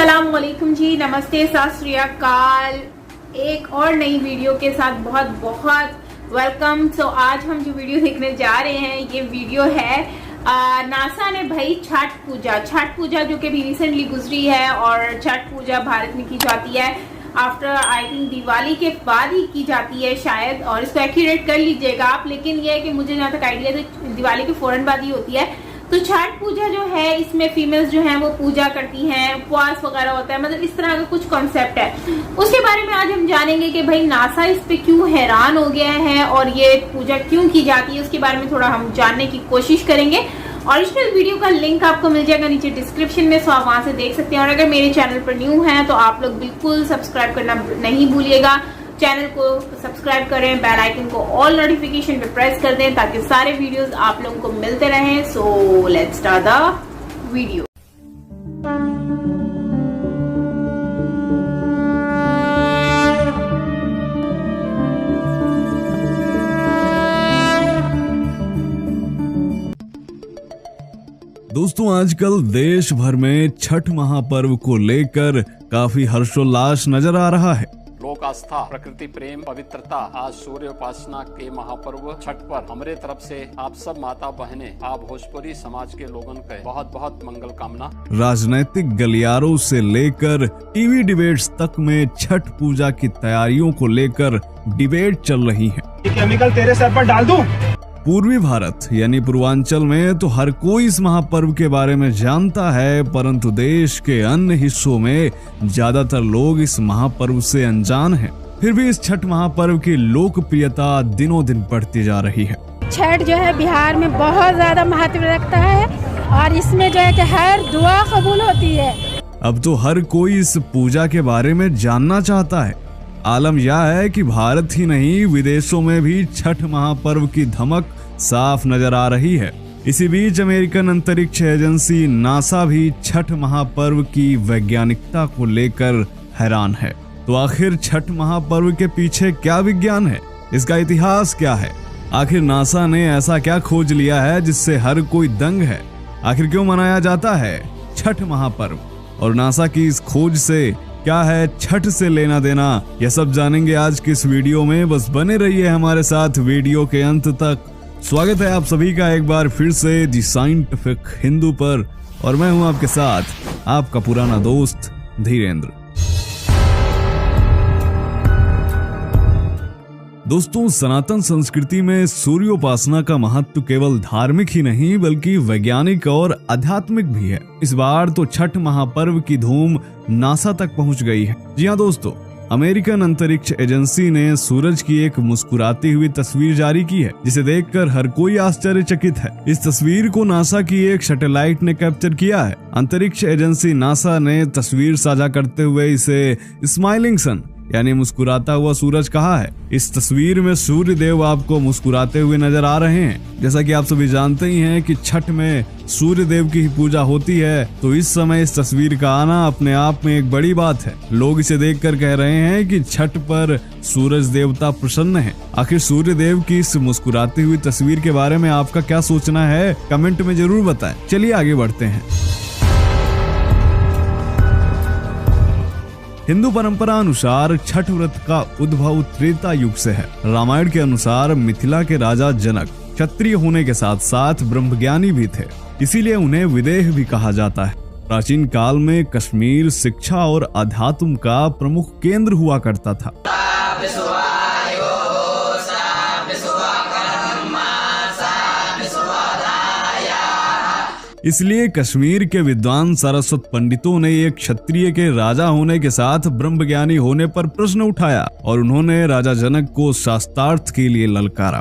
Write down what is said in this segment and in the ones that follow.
अस्सलाम वालेकुम जी, नमस्ते, सत श्री अकाल। एक और नई वीडियो के साथ बहुत बहुत वेलकम। सो आज हम जो वीडियो देखने जा रहे हैं, ये वीडियो है नासा ने भाई छठ पूजा जो कि भी रिसेंटली गुजरी है, और छठ पूजा भारत में की जाती है आफ्टर आई थिंक दिवाली के बाद ही की जाती है शायद, और इसको एक्यूरेट कर लीजिएगा आप। लेकिन ये है कि मुझे जहाँ तक आइडिया है तो दिवाली के फौरन बाद ही होती है। तो छठ पूजा जो है, इसमें फीमेल्स जो हैं वो पूजा करती हैं, उपवास वगैरह होता है, मतलब इस तरह का कुछ कॉन्सेप्ट है। उसके बारे में आज हम जानेंगे कि भाई नासा इस पे क्यों हैरान हो गया है और ये पूजा क्यों की जाती है, उसके बारे में थोड़ा हम जानने की कोशिश करेंगे। ओरिजिनल वीडियो का लिंक आपको मिल जाएगा नीचे डिस्क्रिप्शन में, सो आप वहां से देख सकते हैं। और अगर मेरे चैनल पर न्यू हैं तो आप लोग बिल्कुल सब्सक्राइब करना नहीं भूलिएगा। चैनल को सब्सक्राइब करें, बेल आइकन को ऑल नोटिफिकेशन पे प्रेस कर दें ताकि सारे वीडियोस आप लोगों को मिलते रहें। So let's start the video. दोस्तों, आजकल देश भर में छठ महापर्व को लेकर काफी हर्षोल्लास नजर आ रहा है। लोक आस्था, प्रकृति प्रेम, पवित्रता, आज सूर्य उपासना के महापर्व छठ पर हमारे तरफ से आप सब माता बहनें, आप भोजपुरी समाज के लोगों के बहुत बहुत मंगल कामना। राजनीतिक गलियारों से लेकर टीवी डिबेट्स तक में छठ पूजा की तैयारियों को लेकर डिबेट चल रही है। ये केमिकल तेरे सर पर डाल दूं? पूर्वी भारत यानी पूर्वांचल में तो हर कोई इस महापर्व के बारे में जानता है, परंतु देश के अन्य हिस्सों में ज्यादातर लोग इस महापर्व से अनजान हैं। फिर भी इस छठ महापर्व की लोकप्रियता दिनों दिन बढ़ती जा रही है। छठ जो है बिहार में बहुत ज्यादा महत्व रखता है और इसमें जो है कि हर दुआ कबूल होती है। अब तो हर कोई इस पूजा के बारे में जानना चाहता है। आलम यह है कि भारत ही नहीं, विदेशों में भी छठ महापर्व की धमक साफ नजर आ रही है। इसी बीच अमेरिकन अंतरिक्ष एजेंसी नासा भी छठ महापर्व की वैज्ञानिकता को लेकर हैरान है। तो आखिर छठ महापर्व के पीछे क्या विज्ञान है, इसका इतिहास क्या है? आखिर नासा ने ऐसा क्या खोज लिया है जिससे हर कोई दंग है? आखिर क्यों मनाया जाता है छठ महापर्व, और नासा की इस खोज से क्या है छठ से लेना देना, यह सब जानेंगे आज की इस वीडियो में। बस बने रहिए हमारे साथ वीडियो के अंत तक। स्वागत है आप सभी का एक बार फिर से दी साइंटिफिक हिंदू पर, और मैं हूं आपके साथ आपका पुराना दोस्त धीरेन्द्र। दोस्तों, सनातन संस्कृति में सूर्योपासना का महत्व केवल धार्मिक ही नहीं बल्कि वैज्ञानिक और आध्यात्मिक भी है। इस बार तो छठ महापर्व की धूम नासा तक पहुंच गई है। जी हाँ दोस्तों, अमेरिकन अंतरिक्ष एजेंसी ने सूरज की एक मुस्कुराती हुई तस्वीर जारी की है, जिसे देखकर हर कोई आश्चर्यचकित है। इस तस्वीर को नासा की एक सैटेलाइट ने कैप्चर किया है। अंतरिक्ष एजेंसी नासा ने तस्वीर साझा करते हुए इसे स्माइलिंग सन यानी मुस्कुराता हुआ सूरज कहा है। इस तस्वीर में सूर्य देव आपको मुस्कुराते हुए नजर आ रहे हैं। जैसा कि आप सभी जानते ही हैं कि छठ में सूर्य देव की ही पूजा होती है, तो इस समय इस तस्वीर का आना अपने आप में एक बड़ी बात है। लोग इसे देखकर कह रहे हैं कि छठ पर सूरज देवता प्रसन्न है। आखिर सूर्य देव की इस मुस्कुराती हुई तस्वीर के बारे में आपका क्या सोचना है, कमेंट में जरूर बताएं। चलिए आगे बढ़ते हैं। हिंदू परंपरा अनुसार छठ व्रत का उद्भव त्रेता युग से है। रामायण के अनुसार मिथिला के राजा जनक क्षत्रिय होने के साथ साथ ब्रह्मज्ञानी भी थे, इसीलिए उन्हें विदेह भी कहा जाता है। प्राचीन काल में कश्मीर शिक्षा और अध्यात्म का प्रमुख केंद्र हुआ करता था। इसलिए कश्मीर के विद्वान सरस्वत पंडितों ने एक क्षत्रिय के राजा होने के साथ ब्रह्मज्ञानी होने पर प्रश्न उठाया, और उन्होंने राजा जनक को शास्त्रार्थ के लिए ललकारा।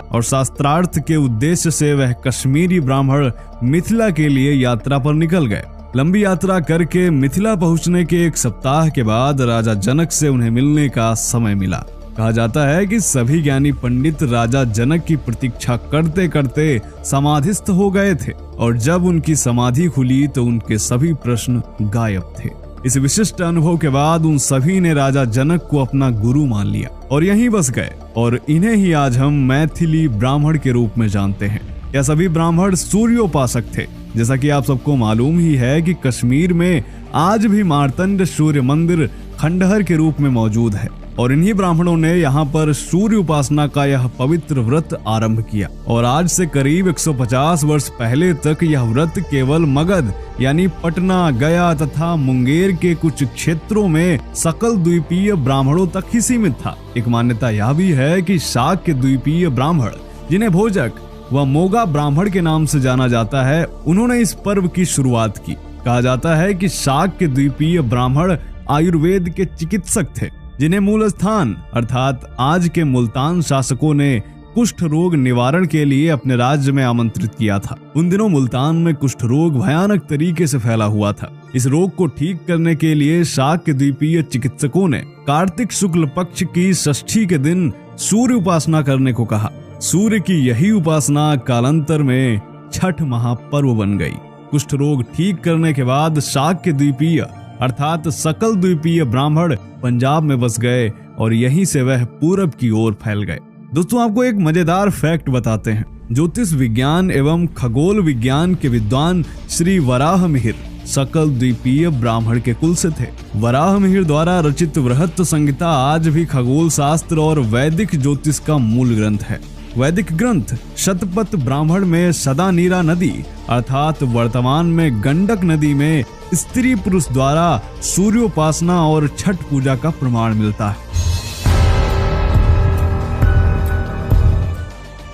और शास्त्रार्थ के उद्देश्य से वह कश्मीरी ब्राह्मण मिथिला के लिए यात्रा पर निकल गए। लंबी यात्रा करके मिथिला पहुंचने के एक सप्ताह के बाद राजा जनक से उन्हें मिलने का समय मिला। कहा जाता है कि सभी ज्ञानी पंडित राजा जनक की प्रतीक्षा करते करते समाधिस्थ हो गए थे, और जब उनकी समाधि खुली तो उनके सभी प्रश्न गायब थे। इस विशिष्ट अनुभव के बाद उन सभी ने राजा जनक को अपना गुरु मान लिया और यहीं बस गए, और इन्हें ही आज हम मैथिली ब्राह्मण के रूप में जानते हैं। यह सभी ब्राह्मण सूर्योपासक थे। जैसा कि आप सबको मालूम ही है कि कश्मीर में आज भी मार्तंड सूर्य मंदिर खंडहर के रूप में मौजूद है और इन्हीं ब्राह्मणों ने यहाँ पर सूर्य उपासना का यह पवित्र व्रत आरंभ किया और आज से करीब 150 वर्ष पहले तक यह व्रत केवल मगध यानी पटना, गया तथा मुंगेर के कुछ क्षेत्रों में सकल द्वीपीय ब्राह्मणों तक ही सीमित था। एक मान्यता यह भी है कि शाक्य द्वीपीय ब्राह्मण, जिन्हें भोजक व मोगा ब्राह्मण के नाम से जाना जाता है, उन्होंने इस पर्व की शुरुआत की। कहा जाता है कि शाक्य द्वीपीय ब्राह्मण आयुर्वेद के चिकित्सक थे, जिन्हें मूल स्थान अर्थात आज के मुल्तान शासकों ने कुष्ठ रोग निवारण के लिए अपने राज्य में आमंत्रित किया था। उन दिनों मुल्तान में कुष्ठ रोग भयानक तरीके से फैला हुआ था। इस रोग को ठीक करने के लिए शाक्य द्वीपीय चिकित्सकों ने कार्तिक शुक्ल पक्ष की षष्ठी के दिन सूर्य उपासना करने को कहा। सूर्य की यही उपासना कालांतर में छठ महापर्व बन गई। कुष्ठ रोग ठीक करने के बाद शाक्य द्वीपीय अर्थात सकल द्वीपीय ब्राह्मण पंजाब में बस गए और यहीं से वह पूरब की ओर फैल गए। दोस्तों, आपको एक मजेदार फैक्ट बताते हैं। ज्योतिष विज्ञान एवं खगोल विज्ञान के विद्वान श्री वराह मिहिर सकल द्वीपीय ब्राह्मण के कुल से थे। वराह मिहिर द्वारा रचित बृहत् संहिता आज भी खगोल शास्त्र और वैदिक ज्योतिष का मूल ग्रंथ है। वैदिक ग्रंथ शतपथ ब्राह्मण में सदा नीरा नदी अर्थात वर्तमान में गंडक नदी में स्त्री पुरुष द्वारा सूर्योपासना और छठ पूजा का प्रमाण मिलता है।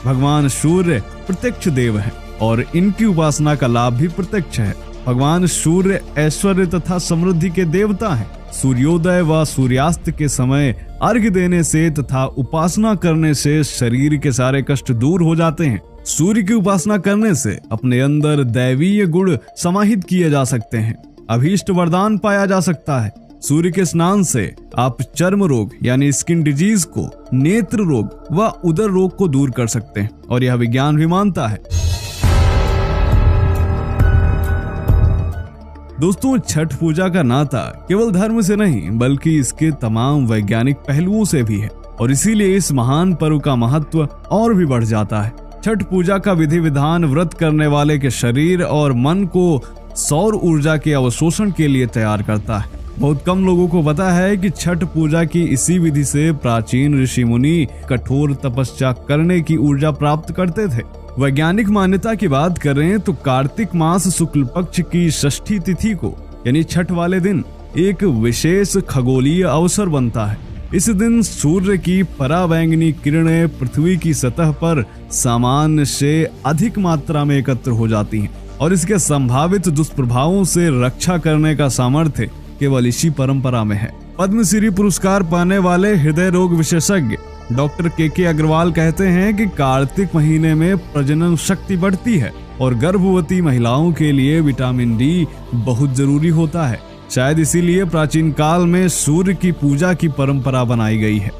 भगवान सूर्य प्रत्यक्ष देव हैं और इनकी उपासना का लाभ भी प्रत्यक्ष है। भगवान सूर्य ऐश्वर्य तथा समृद्धि के देवता हैं। सूर्योदय व सूर्यास्त के समय अर्घ्य देने से तथा उपासना करने से शरीर के सारे कष्ट दूर हो जाते हैं। सूर्य की उपासना करने से अपने अंदर दैवीय गुण समाहित किए जा सकते हैं। अभीष्ट वरदान पाया जा सकता है। सूर्य के स्नान से आप चर्म रोग यानी स्किन डिजीज को, नेत्र रोग व उदर रोग को दूर कर सकते हैं और यह विज्ञान भी मानता है। दोस्तों, छठ पूजा का नाता केवल धर्म से नहीं बल्कि इसके तमाम वैज्ञानिक पहलुओं से भी है और इसीलिए इस महान पर्व का महत्व और भी बढ़ जाता है। छठ पूजा का विधि विधान व्रत करने वाले के शरीर और मन को सौर ऊर्जा के अवशोषण के लिए तैयार करता है। बहुत कम लोगों को पता है कि छठ पूजा की इसी विधि से प्राचीन ऋषि मुनि कठोर तपस्या करने की ऊर्जा प्राप्त करते थे। वैज्ञानिक मान्यता की बात करें तो कार्तिक मास शुक्ल पक्ष की षष्ठी तिथि को यानी छठ वाले दिन एक विशेष खगोलीय अवसर बनता है। इस दिन सूर्य की पराबैंगनी किरणें पृथ्वी की सतह पर सामान्य से अधिक मात्रा में एकत्र हो जाती हैं और इसके संभावित दुष्प्रभावों से रक्षा करने का सामर्थ्य केवल इसी परंपरा में है। पद्मश्री पुरस्कार पाने वाले हृदय रोग विशेषज्ञ डॉक्टर के अग्रवाल कहते हैं कि कार्तिक महीने में प्रजनन शक्ति बढ़ती है और गर्भवती महिलाओं के लिए विटामिन डी बहुत जरूरी होता है। शायद इसीलिए प्राचीन काल में सूर्य की पूजा की परंपरा बनाई गई है।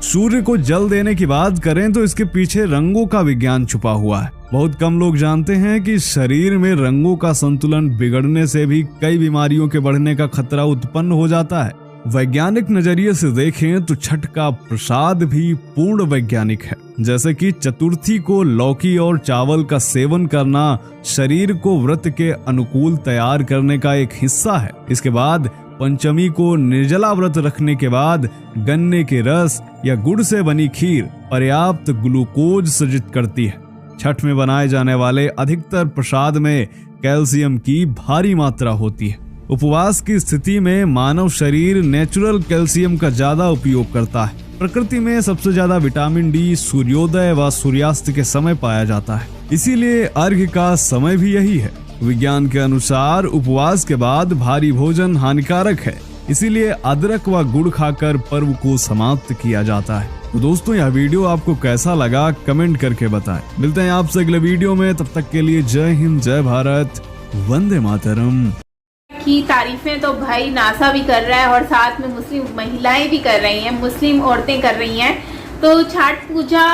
सूर्य को जल देने की बात करें तो इसके पीछे रंगों का विज्ञान छुपा हुआ है। बहुत कम लोग जानते हैं कि शरीर में रंगों का संतुलन बिगड़ने से भी कई बीमारियों के बढ़ने का खतरा उत्पन्न हो जाता है। वैज्ञानिक नजरिए से देखें तो छठ का प्रसाद भी पूर्ण वैज्ञानिक है। जैसे कि चतुर्थी को लौकी और चावल का सेवन करना शरीर को व्रत के अनुकूल तैयार करने का एक हिस्सा है। इसके बाद पंचमी को निर्जला व्रत रखने के बाद गन्ने के रस या गुड़ से बनी खीर पर्याप्त ग्लूकोज सृजित करती है। छठ में बनाए जाने वाले अधिकतर प्रसाद में कैल्शियम की भारी मात्रा होती है। उपवास की स्थिति में मानव शरीर नेचुरल कैल्शियम का ज्यादा उपयोग करता है। प्रकृति में सबसे ज्यादा विटामिन डी सूर्योदय व सूर्यास्त के समय पाया जाता है, इसीलिए अर्घ्य का समय भी यही है। विज्ञान के अनुसार उपवास के बाद भारी भोजन हानिकारक है, इसीलिए अदरक व गुड़ खाकर पर्व को समाप्त किया जाता है। तो दोस्तों, यह वीडियो आपको कैसा लगा कमेंट करके बताएं। मिलते हैं आपसे अगले वीडियो में, तब तक के लिए जय हिंद, जय भारत, वंदे मातरम। की तारीफें तो भाई नासा भी कर रहा है और साथ में मुस्लिम महिलाएं भी कर रही हैं, मुस्लिम औरतें कर रही हैं। तो छठ पूजा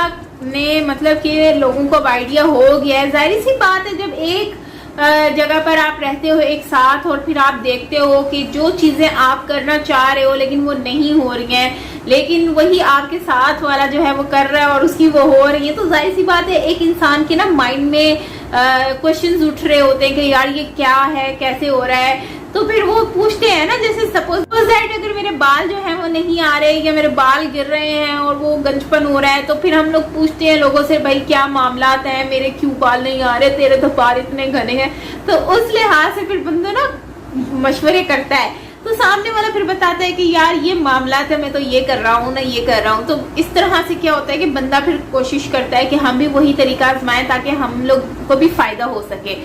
ने मतलब कि लोगों को आइडिया हो गया है। जाहिर सी बात है, जब एक जगह पर आप रहते हो एक साथ और फिर आप देखते हो कि जो चीजें आप करना चाह रहे हो लेकिन वो नहीं हो रही हैं, लेकिन वही आपके साथ वाला जो है वो कर रहा है और उसकी वो हो रही है, तो जाहिर सी बात है एक इंसान के ना माइंड में क्वेश्चंस उठ रहे होते हैं कि यार ये क्या है, कैसे हो रहा है। तो फिर वो पूछते हैं ना, जैसे सपोज दैट अगर मेरे बाल जो है वो नहीं आ रहे या मेरे बाल गिर रहे हैं और वो गंजपन हो रहा है, तो फिर हम लोग पूछते हैं लोगों से, भाई क्या मामलात हैं, मेरे क्यों बाल नहीं आ रहे, तेरे तो बाल इतने घने हैं। तो उस लिहाज से फिर बंदा ना मशवरे करता है, तो सामने वाला फिर बताता है कि यार ये मामलात है, मैं तो ये कर रहा हूँ ना ये कर रहा हूँ। तो इस तरह से क्या होता है कि बंदा फिर कोशिश करता है कि हम भी वही तरीका आजमाएं ताकि हम लोग को भी फायदा हो सके।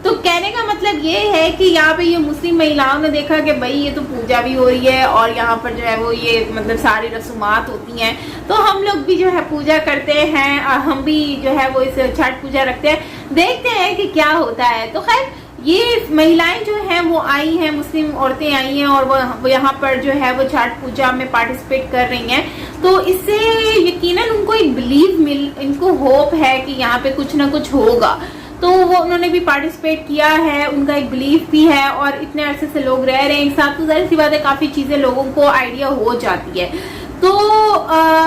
तो कहने का मतलब ये है कि यहाँ पे ये मुस्लिम महिलाओं ने देखा कि भाई ये तो पूजा भी हो रही है और यहाँ पर जो है वो ये मतलब सारी रसूमात होती हैं, तो हम लोग भी जो है पूजा करते हैं, हम भी जो है वो इस छठ पूजा रखते हैं, देखते हैं कि क्या होता है। तो खैर ये महिलाएं जो हैं वो आई हैं, मुस्लिम औरतें आई हैं और वो यहाँ पर जो है वो छठ पूजा में पार्टिसिपेट कर रही हैं। तो इससे यकीनन उनको एक बिलीव इनको होप है कि यहाँ पे कुछ ना कुछ होगा, तो वो उन्होंने भी पार्टिसिपेट किया है, उनका एक बिलीफ भी है और इतने अरसे से लोग रह रहे हैं एक साथ, तो जाहिर सी बात है काफी चीजें लोगों को आइडिया हो जाती है। तो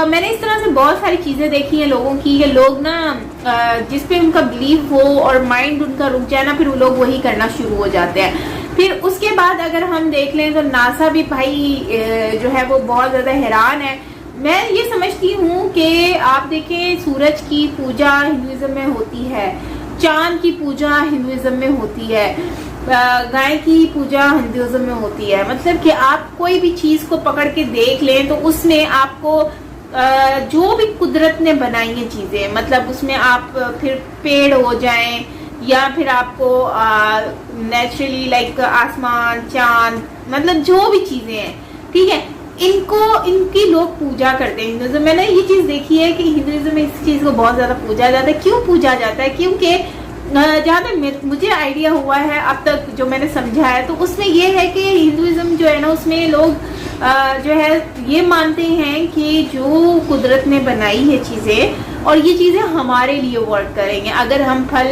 मैंने इस तरह से बहुत सारी चीजें देखी हैं लोगों की, ये लोग ना जिस पे उनका बिलीव हो और माइंड उनका रुक जाए ना, फिर वो लोग वही करना शुरू हो जाते हैं। फिर उसके बाद अगर हम देख लें तो नासा भी भाई जो है वो बहुत ज्यादा हैरान है। मैं ये समझती हूँ कि आप देखें सूरज की पूजा हिंदुइज्म में होती है, चांद की पूजा हिंदुइज्म में होती है, गाय की पूजा हिंदुइज्म में होती है। मतलब कि आप कोई भी चीज को पकड़ के देख लें तो उसमें आपको जो भी कुदरत ने बनाई है चीजें, मतलब उसमें आप फिर पेड़ हो जाएं या फिर आपको नेचुरली लाइक आसमान, चांद, मतलब जो भी चीजें हैं, ठीक है, इनकी लोग पूजा करते हैं हिंदुइज्म में। मैंने ये चीज देखी है कि हिंदुइज्म में इस चीज को बहुत ज्यादा पूजा जाता है। क्यों पूजा जाता है? क्योंकि जहाँ तक मुझे आइडिया हुआ है अब तक जो मैंने समझा है, तो उसमें ये है कि हिंदुइज्म जो है ना उसमें लोग जो है ये मानते हैं कि जो कुदरत ने बनाई है चीजें और ये चीजें हमारे लिए वर्क करेंगे। अगर हम फल,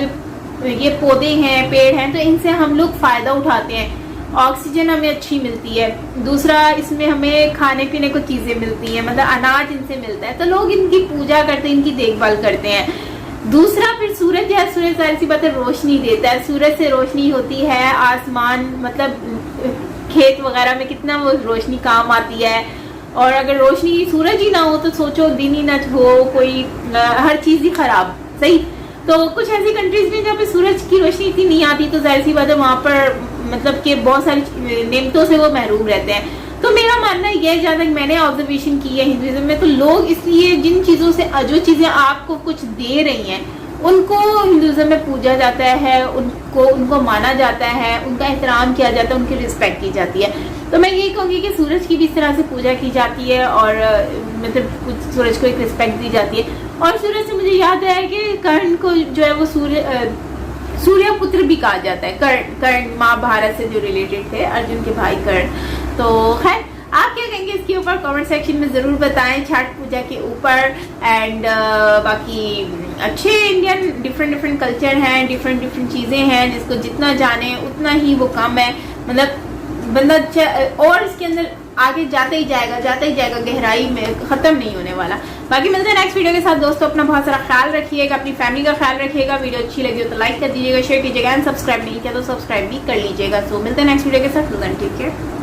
ये पौधे हैं, पेड़ हैं, तो इनसे हम लोग फायदा उठाते हैं, ऑक्सीजन हमें अच्छी मिलती है, दूसरा इसमें हमें खाने पीने को चीजें मिलती हैं, मतलब अनाज इनसे मिलता है, तो लोग इनकी पूजा करते हैं, इनकी देखभाल करते हैं। दूसरा फिर सूरज है, सूरज जाहिर सी बात है रोशनी देता है, सूरज से रोशनी होती है, आसमान मतलब खेत वगैरह में कितना वो रोशनी काम आती है। और अगर रोशनी सूरज ही ना हो तो सोचो दिन ही ना हो, कोई हर चीज ही खराब, सही। तो कुछ ऐसी कंट्रीज में जहाँ पे सूरज की रोशनी इतनी नहीं आती तो जाहिर सी बात है वहां पर मतलब कि बहुत सारी नेमतों से वो महरूम रहते हैं। तो मेरा मानना यह है, जहाँ तक मैंने ऑब्जर्वेशन की है हिंदुइज्म में, तो लोग इसलिए जिन चीजों से जो चीजें आपको कुछ दे रही हैं उनको हिंदुइज्म में पूजा जाता है, उनको माना जाता है, उनका एहतराम किया जाता है, उनकी रिस्पेक्ट की जाती है। तो मैं यही कहूँगी कि सूरज की भी इस तरह से पूजा की जाती है और मतलब सूरज को एक रिस्पेक्ट दी जाती है। और सूरज से मुझे याद आया कि कर्ण को जो है वो सूर्य पुत्र भी कहा जाता है। कर्ण महाभारत से जो रिलेटेड थे, अर्जुन के भाई कर्ण। तो खैर आप क्या कहेंगे इसके ऊपर कमेंट सेक्शन में जरूर बताएं, छठ पूजा के ऊपर। एंड बाकी अच्छे इंडियन डिफरेंट कल्चर हैं, डिफरेंट चीजें हैं, जिसको जितना जाने उतना ही वो कम है। मतलब बंदा और इसके अंदर आगे जाता ही जाएगा, गहराई में खत्म नहीं होने वाला। बाकी मिलते हैं नेक्स्ट वीडियो के साथ। दोस्तों अपना बहुत सारा ख्याल रखिएगा, अपनी फैमिली का ख्याल रखिएगा। वीडियो अच्छी लगी हो तो लाइक कर दीजिएगा, शेयर कीजिएगा, एंड सब्सक्राइब नहीं किया तो सब्सक्राइब भी कर लीजिएगा। सो मिलते हैं नेक्स्ट वीडियो के साथ। ठीक है।